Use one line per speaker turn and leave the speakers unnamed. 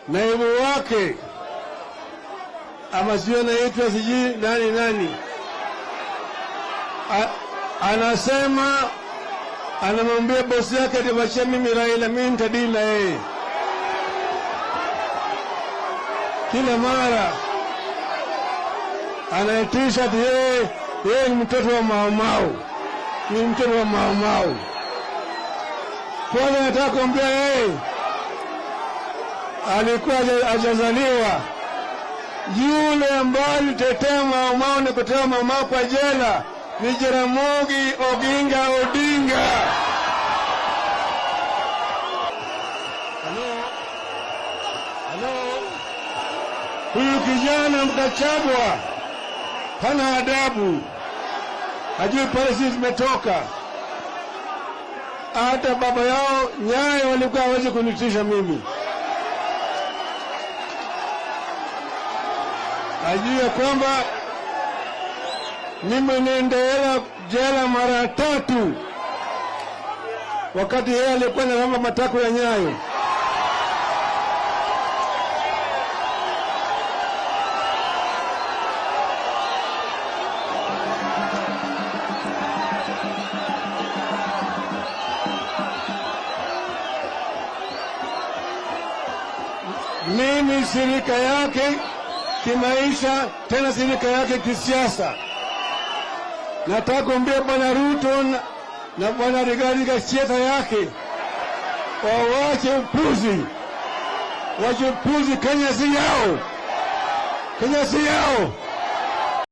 naibu wake ama sio naitwa sijui nani anasema, anamwambia bosi yake atibashia mimi Raila, mimi nitadili na yeye. Kila mara anaitisha ati yeye ni mtoto wa Maumau, ni mtoto wa Maumau. Kwanza nataka kuambia yeye alikuwa hajazaliwa. Yule ambaye alitetea Maumau na kutoa Maumau kwa jela ni Jaramogi Oginga Odinga. Hello. Huyu kijana Gachagua hana adabu, hajui pale sisi tumetoka. Hata baba yao Nyayo walikuwa hawezi kunitisha mimi. Hajui kwamba mimi nilienda jela mara 3 wakati yeye alikuwa analamba matako ya Nyayo. Mimi shirika yake kimaisha, tena shirika yake kisiasa. Nataka kuambia Bwana Ruto na Bwana Rigathi Gachagua yake waache upuzi, waache upuzi. Kenya si yao, Kenya si yao.